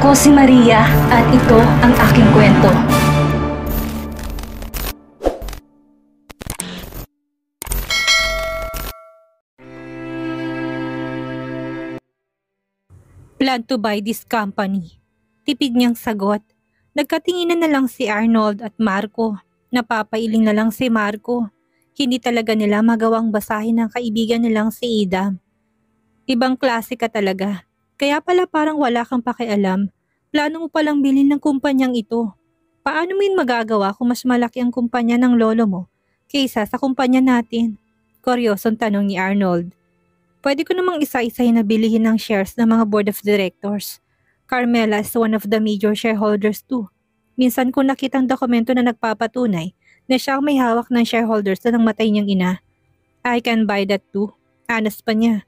Ako si Maria at ito ang aking kwento. Plan to buy this company. Tipid niyang sagot. Nagkatinginan na lang si Arnold at Marco. Napapailing na lang si Marco. Hindi talaga nila magawang basahin ng kaibigan nilang si Idam. Ibang klase ka talaga. Kaya pala parang wala kang pakialam. Plano mo palang bilhin ng kumpanyang ito. Paano mo yun magagawa kung mas malaki ang kumpanya ng lolo mo kaysa sa kumpanya natin? Kuryosong tanong ni Arnold. Pwede ko namang isa-isahin na bilihin ng shares ng mga board of directors. Carmela is one of the major shareholders too. Minsan ko nakitang dokumento na nagpapatunay na siya ang may hawak ng shareholders na namatay niyang ina. I can buy that too. Anas pa niya.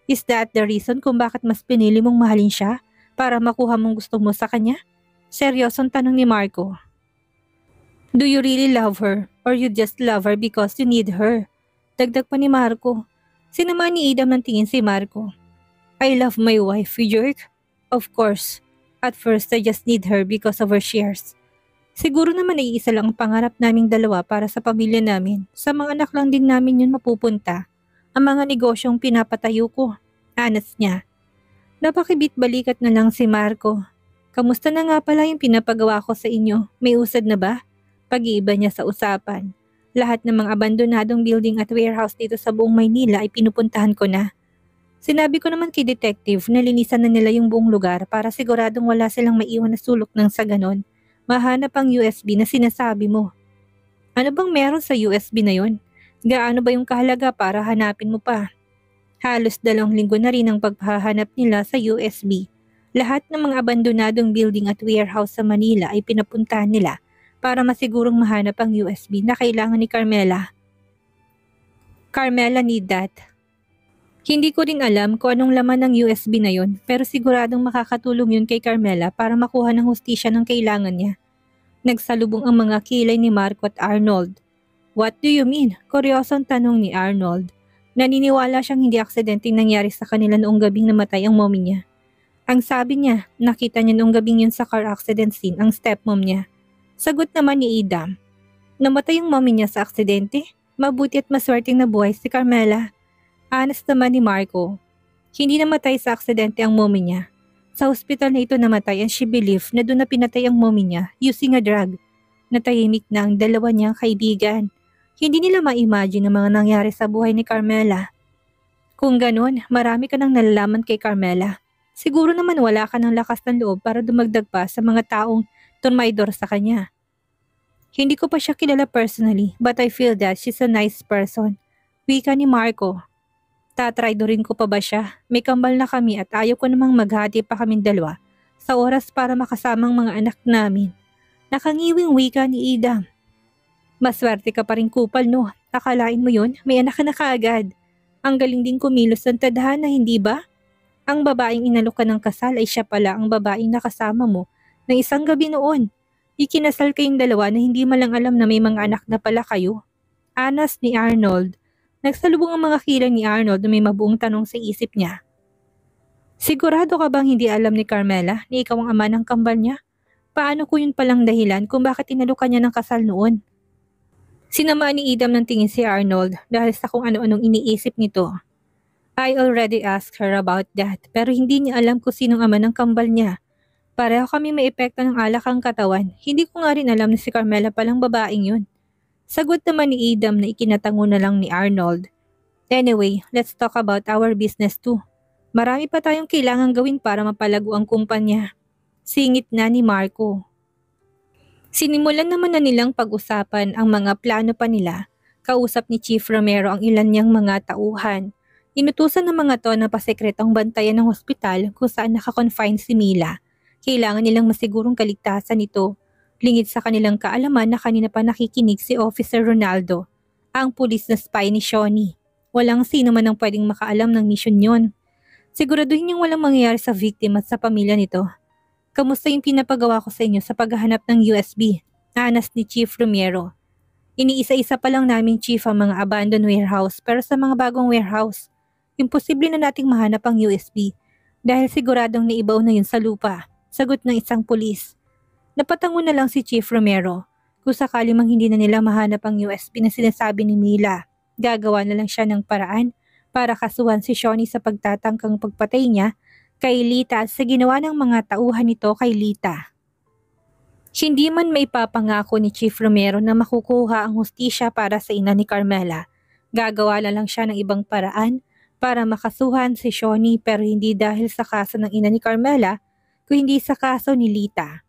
Is that the reason kung bakit mas pinili mong mahalin siya para makuha mong gusto mo sa kanya? Seryosong tanong ni Marco. Do you really love her or you just love her because you need her? Dagdag pa ni Marco. Sinama ni Idam ng tingin si Marco. I love my wife, you jerk. Of course. At first I just need her because of her shares. Siguro naman ay isa lang ang pangarap naming dalawa para sa pamilya namin. Sa mga anak lang din namin yun mapupunta. Ang mga negosyong pinapatayo ko. Anas niya. Napakibit-balikat na lang si Marco. Kamusta na nga pala yung pinapagawa ko sa inyo? May usad na ba? Pag-iiba niya sa usapan. Lahat ng mga abandonadong building at warehouse dito sa buong Maynila ay pinupuntahan ko na. Sinabi ko naman kay detective na linisan na nila yung buong lugar para siguradong wala silang maiwan na sulok ng sa ganon. Mahanap ang USB na sinasabi mo. Ano bang meron sa USB na yon? Gaano ba yung kahalaga para hanapin mo pa? Halos 2 linggo na rin ang paghahanap nila sa USB. Lahat ng mga abandonadong building at warehouse sa Manila ay pinapuntahan nila para masigurong mahanap ang USB na kailangan ni Carmela. Carmela need that. Hindi ko rin alam kung anong laman ng USB na yon, pero siguradong makakatulong yun kay Carmela para makuha ng hustisya ng kailangan niya. Nagsalubong ang mga kilay ni Marco at Arnold. What do you mean? Kuryosong tanong ni Arnold. Naniniwala siyang hindi aksidenteng nangyari sa kanila noong gabing namatay ang mommy niya. Ang sabi niya, nakita niya noong gabing yun sa car accident scene ang stepmom niya. Sagot naman ni Idam. Namatay yung mommy niya sa aksidente? Mabuti at maswerteng nabuhay si Carmela. Anas naman ni Marco. Hindi namatay sa aksidente ang mommy niya. Sa hospital na ito namatay and she believed na doon na pinatay ang mommy niya using a drug. Natahimik na ang dalawa niyang kaibigan. Hindi nila ma-imagine ang mga nangyari sa buhay ni Carmela. Kung ganun, marami ka nang nalalaman kay Carmela. Siguro naman wala ka ng lakas ng loob para dumagdag pa sa mga taong tumaydor sa kanya. Hindi ko pa siya kilala personally, but I feel that she's a nice person. Wika ni Marco. Tatraydorin ko pa ba siya? May kambal na kami at ayaw ko namang maghati pa kaming dalawa sa oras para makasamang mga anak namin. Nakangiwing wika ni Ida. Maswerte ka pa rin kupal no, akalain mo yun, may anak ka na kaagad. Ang galing din kumilos ng tadhana, hindi ba? Ang babaeng inalok ka ng kasal ay siya pala ang babaeng nakasama mo na isang gabi noon. Ikinasal kayong dalawa na hindi malang alam na may mga anak na pala kayo. Anas ni Arnold. Nagsalubong ang mga kilay ni Arnold na may mabuong tanong sa isip niya. Sigurado ka bang hindi alam ni Carmela na ikaw ang ama ng kambal niya? Paano ko yun palang dahilan kung bakit inalok ka niya ng kasal noon? Sinama ni Idam ng tingin si Arnold dahil sa kung ano-anong iniisip nito. I already asked her about that pero hindi niya alam kung sinong ama ng kambal niya. Pareho kami may epekto ng alak ang katawan. Hindi ko nga rin alam na si Carmela palang babaeng yun. Sagot naman ni Idam na ikinatango na lang ni Arnold. Anyway, let's talk about our business too. Marami pa tayong kailangang gawin para mapalago ang kumpanya. Singit na ni Marco. Sinimulan naman na nilang pag-usapan ang mga plano pa nila. Kausap ni Chief Romero ang ilan niyang mga tauhan. Inutusan ng mga to na pasekretong bantayan ng hospital kung saan nakakonfine si Mila. Kailangan nilang masigurong kaligtasan nito. Lingid sa kanilang kaalaman na kanina pa nakikinig si Officer Ronaldo, ang pulis na spy ni Shawnee. Walang sino man ang pwedeng makaalam ng misyon yon. Siguraduhin niyang walang mangyayari sa victim at sa pamilya nito. Kamusta yung pinapagawa ko sa inyo sa paghahanap ng USB? Anas ni Chief Romero. Iniisa-isa pa lang namin chief ang mga abandoned warehouse pero sa mga bagong warehouse, imposible na nating mahanap ang USB dahil siguradong naibaw na yun sa lupa. Sagot ng isang pulis. Napatango na lang si Chief Romero. Kung sakali mang hindi na nila mahanap ang USB na sinasabi ni Mila, gagawa na lang siya ng paraan para kasuhan si Shawnee sa pagtatangkang pagpatay niya kay Lita at sa ginawa ng mga tauhan nito kay Lita. Hindi man may papangako ni Chief Romero na makukuha ang hustisya para sa ina ni Carmela. Gagawa na lang siya ng ibang paraan para makasuhan si Shawnee, pero hindi dahil sa kaso ng ina ni Carmela, kundi sa kaso ni Lita.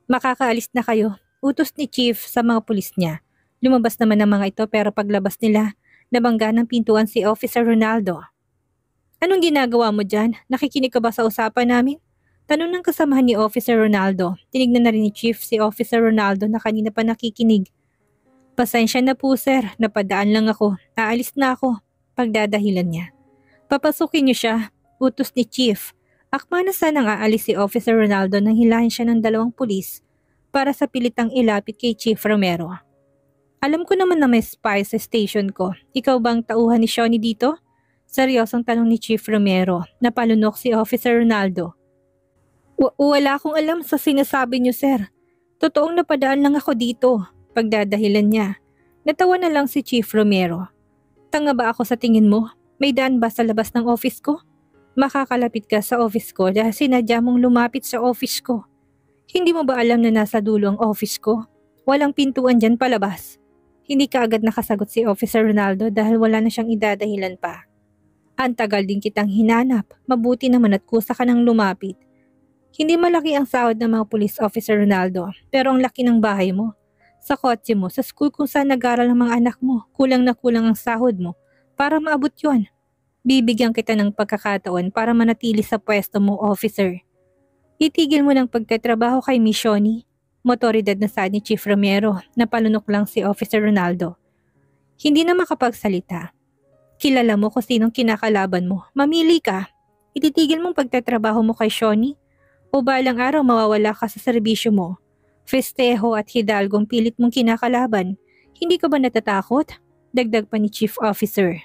Makakaalis na kayo, utos ni Chief sa mga pulis niya. Lumabas naman ang mga ito pero paglabas nila, nabangga ng pintuan si Officer Ronaldo. Anong ginagawa mo dyan? Nakikinig ka ba sa usapan namin? Tanong ng kasamahan ni Officer Ronaldo. Tinignan na rin ni Chief si Officer Ronaldo na kanina pa nakikinig. Pasensya na po sir, napadaan lang ako. Aalis na ako. Pagdadahilan niya. Papasukin niyo siya, utos ni Chief. Akma na sanang aalis si Officer Ronaldo nang hilahin siya ng 2 pulis para sa pilitang ilapit kay Chief Romero. Alam ko naman na may spy sa station ko. Ikaw bang tauhan ni Shawnee dito? Seryosong tanong ni Chief Romero. Napalunok si Officer Ronaldo. Wala akong alam sa sinasabi niyo, sir. Totoong napadaan lang ako dito. Pagdadahilan niya. Natawa na lang si Chief Romero. Tanga ba ako sa tingin mo? May daan ba sa labas ng office ko? Makakalapit ka sa office ko dahil sinadya mong lumapit sa office ko. Hindi mo ba alam na nasa dulo ang office ko? Walang pintuan dyan palabas. Hindi ka agad nakasagot si Officer Ronaldo dahil wala na siyang idadahilan pa. Ang tagal din kitang hinanap. Mabuti naman at kusa ka nang lumapit. Hindi malaki ang sahod ng mga police officer Ronaldo, pero ang laki ng bahay mo. Sa kotse mo, sa school kung saan nag-aral ang mga anak mo, kulang na kulang ang sahod mo para maabot yon. Bibigyan kita ng pagkakataon para manatili sa pwesto mo, officer. Itigil mo ng pagtatrabaho kay Miss Shawnee. Motoridad na saad ni Chief Romero, napalunok lang si Officer Ronaldo. Hindi na makapagsalita. Kilala mo kung sinong kinakalaban mo. Mamili ka. Ititigil mong pagtatrabaho mo kay Shawnee? O balang araw mawawala ka sa serbisyo mo? Festejo at Hidalgong pilit mong kinakalaban. Hindi ka ba natatakot? Dagdag pa ni Chief Officer.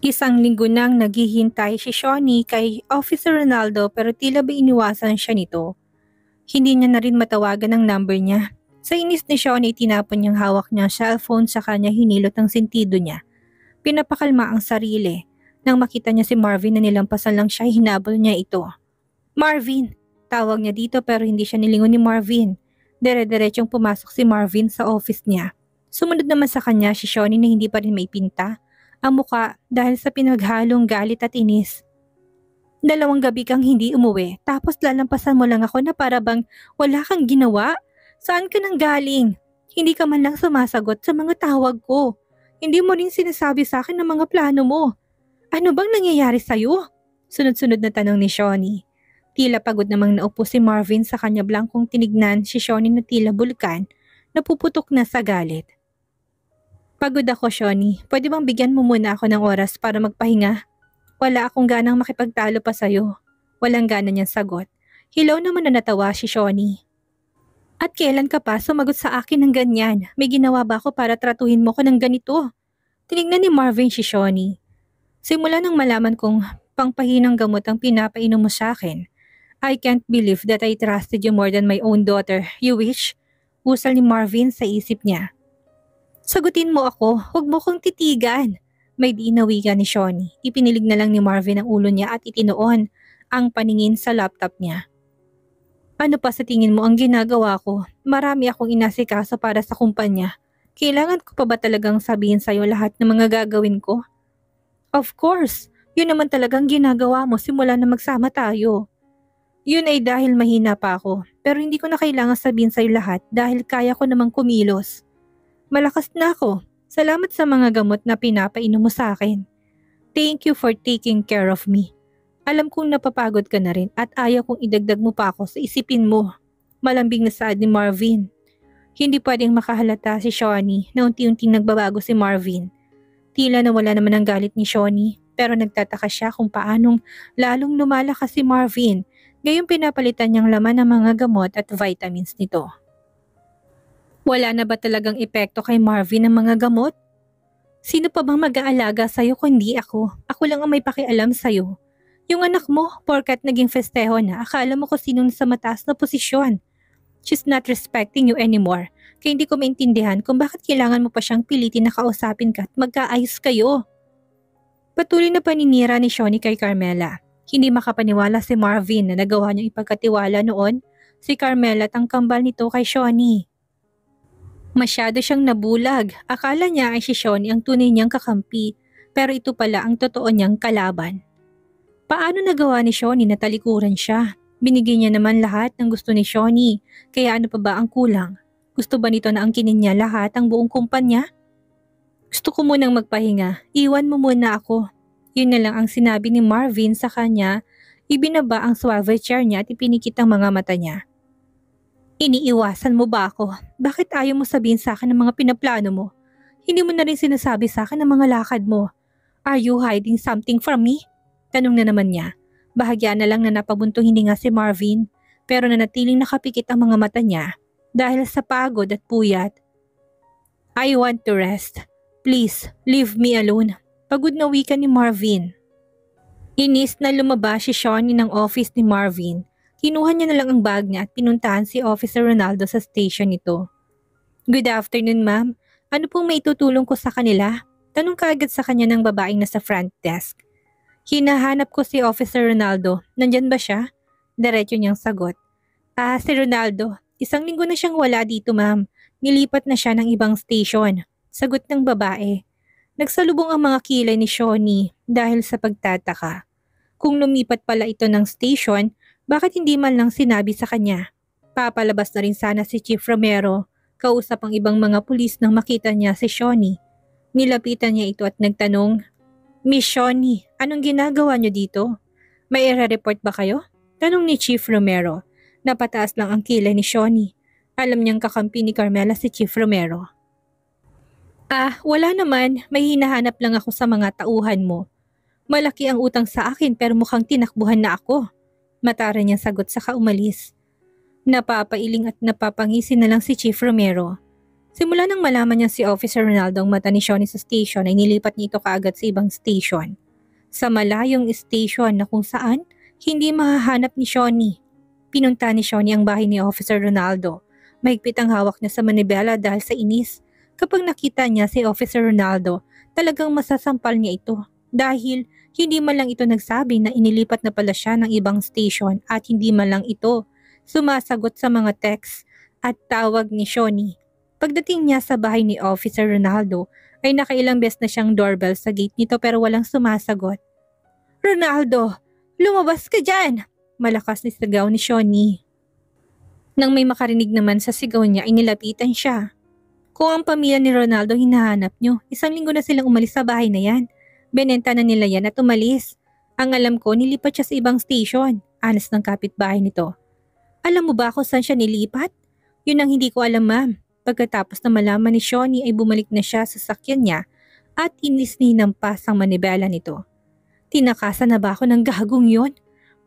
1 linggo nang naghihintay si Shawnee kay Officer Ronaldo pero tila ba iniwasan siya nito. Hindi niya na rin matawagan ang number niya. Sa inis ni Shawnee, tinapon niyang hawak niyang cellphone sa kanya, hinilot ang sentido niya. Pinapakalma ang sarili. Nang makita niya si Marvin na nilampasan lang siya, hinabol niya ito. Marvin! Tawag niya dito pero hindi siya nilingon ni Marvin. Dire-diretsong pumasok si Marvin sa office niya. Sumunod naman sa kanya si Shawnee na hindi pa rin may pinta ang muka dahil sa pinaghalong galit at inis. 2 gabi kang hindi umuwi tapos lalampasan mo lang ako na para bang wala kang ginawa? Saan ka nang galing? Hindi ka man lang sumasagot sa mga tawag ko. Hindi mo rin sinasabi sa akin ang mga plano mo. Ano bang nangyayari sa'yo? Sunod-sunod na tanong ni Shawnee. Tila pagod namang naupo si Marvin sa kanya, blangkong tinignan si Shawnee na tila bulkan, napuputok na sa galit. Pagod ako, Shawnee. Pwede bang bigyan mo muna ako ng oras para magpahinga? Wala akong ganang makipagtalo pa sa'yo. Walang gana niyang sagot. Hilaw naman na natawa si Shawnee. At kailan ka pa sumagot sa akin ng ganyan? May ginawa ba ako para tratuhin mo ko ng ganito? Tinignan ni Marvin si Shawnee. Simula nang malaman kong pangpahinang gamot ang pinapainom mo sa akin, I can't believe that I trusted you more than my own daughter. You wish? Usal ni Marvin sa isip niya. Sagutin mo ako, huwag mo kong titigan. May di inawigan ni Shawnee. Ipinilig na lang ni Marvin ang ulo niya at itinoon ang paningin sa laptop niya. Ano pa sa tingin mo ang ginagawa ko? Marami akong inasikaso para sa kumpanya. Kailangan ko pa ba talagang sabihin sa'yo lahat ng mga gagawin ko? Of course, yun naman talagang ginagawa mo simula na magsama tayo. Yun ay dahil mahina pa ako, pero hindi ko na kailangan sabihin sa'yo lahat dahil kaya ko namang kumilos. Malakas na ako. Salamat sa mga gamot na pinapainom mo sa akin. Thank you for taking care of me. Alam kong napapagod ka na rin at ayaw kong idagdag mo pa ako sa isipin mo. Malambing na saad ni Marvin. Hindi pwedeng makahalata si Shawnee na unti-unting nagbabago si Marvin. Tila nawala naman ang galit ni Shawnee pero nagtataka siya kung paanong lalong lumalakas si Marvin. Ngayong pinapalitan niyang laman ng mga gamot at vitamins nito. Wala na ba talagang epekto kay Marvin ang mga gamot? Sino pa bang mag-aalaga sa'yo kundi ako? Ako lang ang may pakialam sa'yo. Yung anak mo, porkat naging festeho na, akala mo kung sino sa mataas na posisyon. She's not respecting you anymore. Kaya hindi ko maintindihan kung bakit kailangan mo pa siyang pilitin na kausapin ka at magkaayos kayo. Patuloy na paninira ni Shawnee kay Carmela. Hindi makapaniwala si Marvin na nagawa niyang ipagkatiwala noon si Carmela at ang kambal nito kay Shawnee. Masyado siyang nabulag. Akala niya ay si Shawnee ang tunay niyang kakampi, pero ito pala ang totoo niyang kalaban. Paano nagawa ni Shawnee na talikuran siya? Binigay niya naman lahat ng gusto ni Shawnee, kaya ano pa ba ang kulang? Gusto ba nito na angkinin niya lahat ang buong kumpanya? Gusto ko munang magpahinga, iwan mo muna ako. Yun na lang ang sinabi ni Marvin sa kanya, ibinaba ang suave chair niya at ipinikit ang mga mata niya. Iniiwasan mo ba ako? Bakit ayaw mo sabihin sa akin ang mga pinaplano mo? Hindi mo na rin sinasabi sa akin ang mga lakad mo. Are you hiding something from me? Tanong na naman niya. Bahagya na lang na napabuntong hininga si Marvin, pero nanatiling nakapikit ang mga mata niya dahil sa pagod at puyat. I want to rest. Please, leave me alone. Pagod na wika ni Marvin. Inis na lumabas si Shawnee ng office ni Marvin. Kinuha niya na lang ang bag niya at pinuntahan si Officer Ronaldo sa station nito. Good afternoon, ma'am. Ano pong may tutulong ko sa kanila? Tanong kaagad sa kanya ng babaeng nasa front desk. Hinahanap ko si Officer Ronaldo. Nandyan ba siya? Diretso niyang sagot. Si Ronaldo. Isang linggo na siyang wala dito, ma'am. Nilipat na siya ng ibang station. Sagot ng babae. Nagsalubong ang mga kilay ni Shawnee dahil sa pagtataka. Kung lumipat pala ito ng station, bakit hindi man lang sinabi sa kanya? Papalabas na rin sana si Chief Romero. Kausap ang ibang mga pulis nang makita niya si Shawnee. Nilapitan niya ito at nagtanong, Miss Shawnee, anong ginagawa niyo dito? May i-report ba kayo? Tanong ni Chief Romero. Napataas lang ang kilay ni Shawnee. Alam niyang kakampi ni Carmela si Chief Romero. Wala naman. May hinahanap lang ako sa mga tauhan mo. Malaki ang utang sa akin pero mukhang tinakbuhan na ako. Matara niyang sagot saka umalis. Napapailing at napapangisi na lang si Chief Romero. Simula nang malaman niya si Officer Ronaldo ang mata ni Shawnee sa station ay nilipat niya ito kaagad sa ibang station. Sa malayong station na kung saan hindi mahahanap ni Shawnee. Pinunta ni Shawnee ang bahay ni Officer Ronaldo. Mahigpit ang hawak niya sa manibela dahil sa inis. Kapag nakita niya si Officer Ronaldo, talagang masasampal niya ito. Dahil hindi man lang ito nagsabi na inilipat na pala siya ng ibang station at hindi man lang ito sumasagot sa mga text at tawag ni Shawnee. Pagdating niya sa bahay ni Officer Ronaldo ay nakailang beses na siyang doorbell sa gate nito pero walang sumasagot. Ronaldo, lumabas ka dyan! Malakas ni sigaw ni Shawnee. Nang may makarinig naman sa sigaw niya ay nilapitan siya. Kung ang pamilya ni Ronaldo hinahanap niyo, isang linggo na silang umalis sa bahay na yan. Benenta na nila yan at umalis. Ang alam ko, nilipat siya sa ibang station. Anas ng kapitbahay nito. Alam mo ba kung saan siya nilipat? Yun ang hindi ko alam, ma'am. Pagkatapos na malaman ni Shawnee ay bumalik na siya sa sakyan niya at inisninampas ang manibela nito. Tinakasan na ba ako ng gagong yon?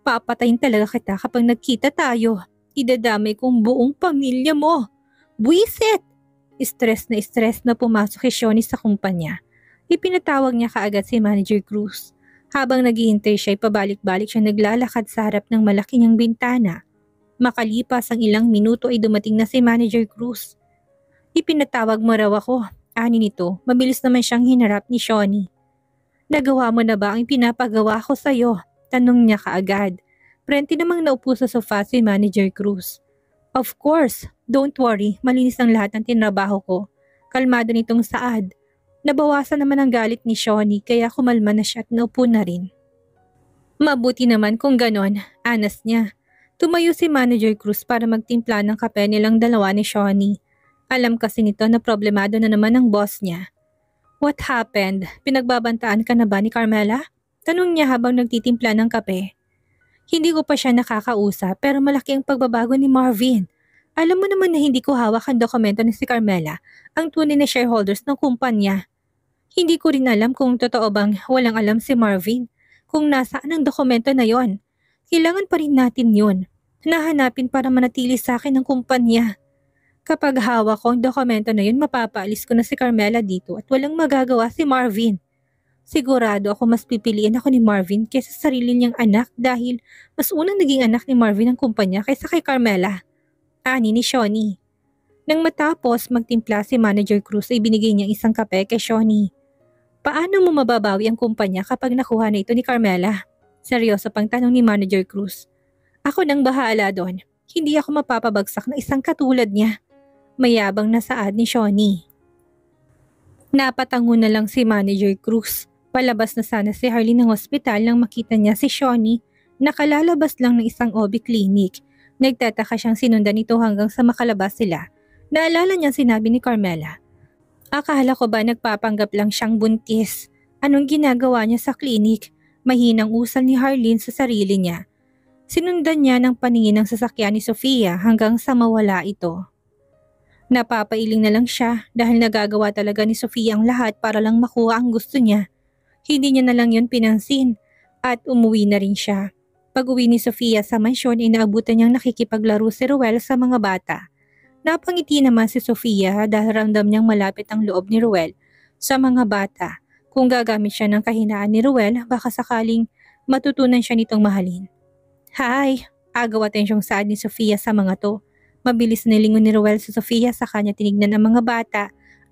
Papatayin talaga kita kapag nagkita tayo. Idadamay kong buong pamilya mo. Buisit! Stress na pumasok si Shawnee sa kumpanya. Ipinatawag niya kaagad si Manager Cruz. Habang naghihintay siya ay pabalik-balik siya naglalakad sa harap ng malaki niyang bintana. Makalipas ang ilang minuto ay dumating na si Manager Cruz. Ipinatawag mo raw ako, ani nito, mabilis naman siyang hinarap ni Shawnee. Nagawa mo na ba ang pinapagawa ko sa'yo? Tanong niya kaagad. Prente namang naupo sa sofa si Manager Cruz. Of course, don't worry, malinis ang lahat ng tinrabaho ko. Kalmado nitong Saad. Nabawasan naman ang galit ni Shawnee kaya kumalma na siya at naupo na rin. Mabuti naman kung ganon, anas niya. Tumayo si Manager Cruz para magtimpla ng kape nilang dalawa ni Shawnee. Alam kasi nito na problemado na naman ang boss niya. What happened? Pinagbabantaan ka na ba ni Carmela? Tanong niya habang nagtitimpla ng kape. Hindi ko pa siya nakakausap pero malaki ang pagbabago ni Marvin. Alam mo naman na hindi ko hawak ang dokumento ni si Carmela, ang tunay na shareholders ng kumpanya. Hindi ko rin alam kung totoo bang walang alam si Marvin kung nasaan ang dokumento na yon. Kailangan pa rin natin yun. Nahanapin para manatili sa akin ang kumpanya. Kapag hawak ko ang dokumento na yun, mapapaalis ko na si Carmela dito at walang magagawa si Marvin. Sigurado ako mas pipiliin ako ni Marvin kaysa sa sarili niyang anak dahil mas unang naging anak ni Marvin ang kumpanya kaysa kay Carmela. Ani ni Shawnee. Nang matapos magtimpla si Manager Cruz ay binigay niya isang kape kay Shawnee. Paano mo mababawi ang kumpanya kapag nakuha na ito ni Carmela? Seryoso pang tanong ni Manager Cruz. Ako nang bahala doon. Hindi ako mapapabagsak na isang katulad niya. Mayabang na saad ni Shawnee. Napatango na lang si Manager Cruz. Palabas na sana si Harley ng ospital nang makita niya si Shawnee nakalalabas lang ng isang OB clinic. Nagtataka siyang sinundan ito hanggang sa makalabas sila. Naalala niya sinabi ni Carmela. Akala ko ba nagpapanggap lang siyang buntis? Anong ginagawa niya sa clinic? Mahinang usal ni Harleen sa sarili niya. Sinundan niya ng paningin ng sasakyan ni Sofia hanggang sa mawala ito. Napapailing na lang siya dahil nagagawa talaga ni Sofia ang lahat para lang makuha ang gusto niya. Hindi niya na lang yun pinansin at umuwi na rin siya. Pag-uwi ni Sofia sa mansyon ay naabutan niyang nakikipaglaro si Ruel sa mga bata. Napangiti naman si Sofia dahil ramdam niyang malapit ang loob ni Ruel sa mga bata. Kung gagamit siya ng kahinaan ni Ruel, baka sakaling matutunan siya nitong mahalin. Hi! Agaw atensyong saad ni Sofia sa mga to. Mabilis na lingon ni Ruel sa Sofia sa kanya tinignan ang mga bata,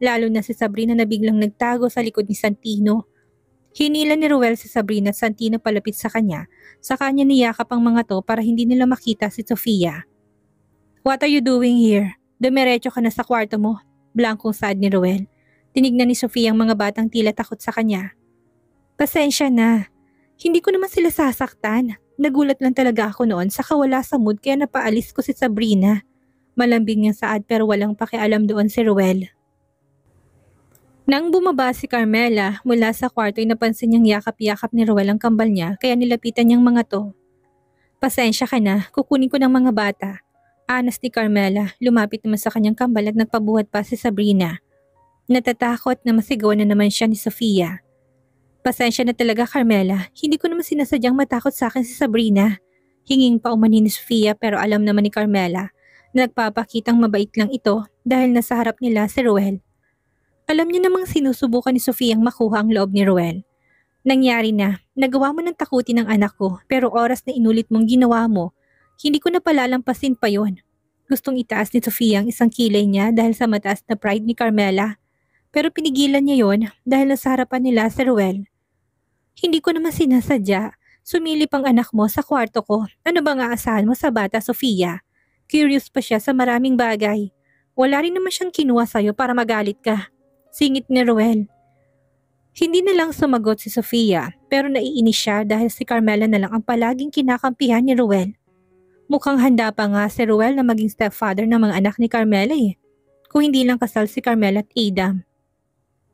lalo na si Sabrina na biglang nagtago sa likod ni Santino. Hinila ni Ruel si Sabrina at Santino palapit sa kanya niyakap ang mga to para hindi nila makita si Sofia. What are you doing here? Dumiretso ka na sa kwarto mo, blankong saad ni Ruel. Tinignan ni Sofia ang mga batang tila takot sa kanya. Pasensya na, hindi ko naman sila sasaktan. Nagulat lang talaga ako noon sa kawala sa mood kaya napaalis ko si Sabrina. Malambing niyang saad pero walang pakialam doon si Ruel. Nang bumaba si Carmela mula sa kwarto ay napansin niyang yakap-yakap ni Ruel ang kambal niya kaya nilapitan niyang mga to. Pasensya ka na, kukunin ko ng mga bata. Anas ni Carmela, lumapit naman sa kanyang kambal at nagpabuhat pa si Sabrina. Natatakot na masigawan na naman siya ni Sofia. Pasensya na talaga Carmela, hindi ko naman sinasadyang matakot sa akin si Sabrina. Hinging pa umani ni Sofia pero alam naman ni Carmela na nagpapakitang mabait lang ito dahil nasa harap nila si Ruel. Alam niya namang sinusubukan ni Sofia ang makuha ang loob ni Ruel. Nangyari na, nagawa mo ng takutin ng anak ko pero oras na inulit mong ginawa mo, hindi ko na palalampasin pa yon. Gustong itaas ni Sofia ang isang kilay niya dahil sa mataas na pride ni Carmela. Pero pinigilan niya yon dahil nasa harapan nila si Ruel. Hindi ko naman sinasadya, sumilip ang anak mo sa kwarto ko. Ano bang aasahan mo sa bata Sofia? Curious pa siya sa maraming bagay. Wala rin naman siyang kinuha sa'yo para magalit ka. Singit ni Ruel. Hindi na lang sumagot si Sofia pero naiinis siya dahil si Carmela na lang ang palaging kinakampihan ni Ruel. Mukhang handa pa nga si Ruel na maging stepfather ng mga anak ni Carmela eh. Kung hindi lang kasal si Carmela at Adam.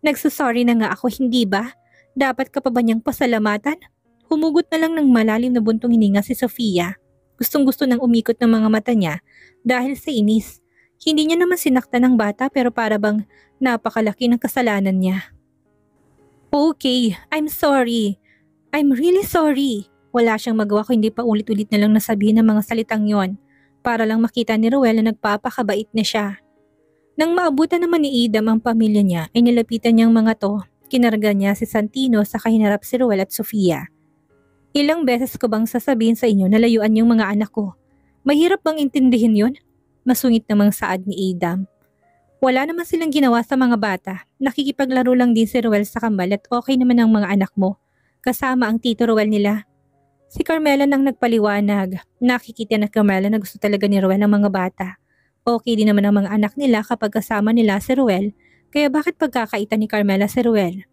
Nagsasorry na nga ako, hindi ba? Dapat ka pa ba niyang pasalamatan? Humugot na lang ng malalim na buntong hininga si Sofia. Gustong-gusto nang umikot ng mga mata niya dahil sa inis. Hindi niya naman sinaktan ng bata pero para bang napakalaki ng kasalanan niya. Okay, I'm sorry. I'm really sorry. Wala siyang magawa kung hindi pa ulit-ulit na lang nasabihin ng mga salitang yon para lang makita ni Ruel na nagpapakabait na siya. Nang maabutan naman ni Adam ang pamilya niya ay nilapitan niyang mga to. Kinarga niya si Santino sa kahinarap si Ruel at Sofia. Ilang beses ko bang sasabihin sa inyo na layuan yung mga anak ko? Mahirap bang intindihin yon? Masungit namang saad ni Adam. Wala naman silang ginawa sa mga bata. Nakikipaglaro lang din si Ruel sa kambal at okay naman ang mga anak mo. Kasama ang tito Ruel nila. Si Carmela nang nagpaliwanag. Nakikita na Carmela na gusto talaga ni Ruel ang mga bata. Okay din naman ang mga anak nila kapag kasama nila si Ruel. Kaya bakit pagkakaitan ni Carmela si Ruel?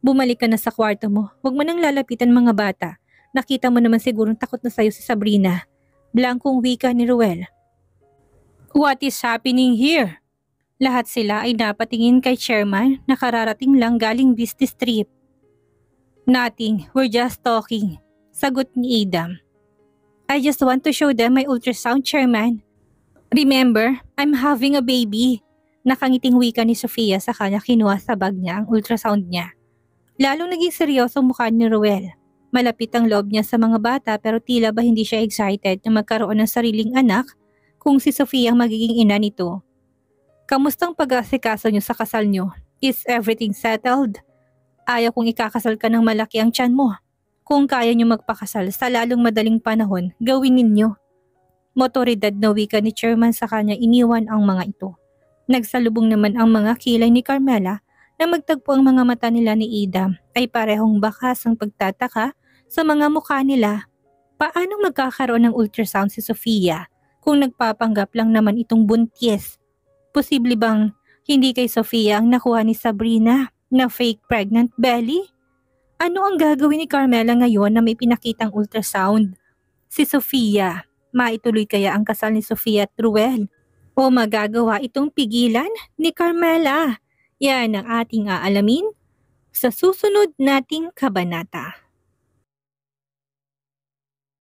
Bumalik ka na sa kwarto mo. Huwag mo nang lalapitan mga bata. Nakita mo naman sigurong takot na sayo si Sabrina. Blankong wika ni Ruel. What is happening here? Lahat sila ay napatingin kay chairman na kararating lang galing business trip. Nothing, we're just talking. Sagot ni Adam. I just want to show them my ultrasound, chairman. Remember, I'm having a baby. Nakangiting wika ni Sofia sa kanya kinuha sa bag niya ang ultrasound niya. Lalong naging seryoso ang mukha ni Ruel. Malapit ang loob niya sa mga bata pero tila ba hindi siya excited na magkaroon ng sariling anak kung si Sofia ang magiging ina nito. Kamustang pag-asikaso niyo sa kasal niyo? Is everything settled? Ayaw kong ikakasal ka ng malaki ang tiyan mo. Kung kaya niyo magpakasal sa lalong madaling panahon, gawin ninyo. Motoridad na wika ni Chairman sa kanya iniwan ang mga ito. Nagsalubong naman ang mga kilay ni Carmela na magtagpo ang mga mata nila ni Ida ay parehong bakas ang pagtataka sa mga mukha nila. Paano magkakaroon ng ultrasound si Sofia kung nagpapanggap lang naman itong buntis? Posible bang hindi kay Sofia ang nakuha ni Sabrina na fake pregnant belly? Ano ang gagawin ni Carmela ngayon na may pinakitang ultrasound? Si Sofia, maituloy kaya ang kasal ni Sofia at Ruel? O magagawa itong pigilan ni Carmela? Yan ang ating aalamin sa susunod nating kabanata.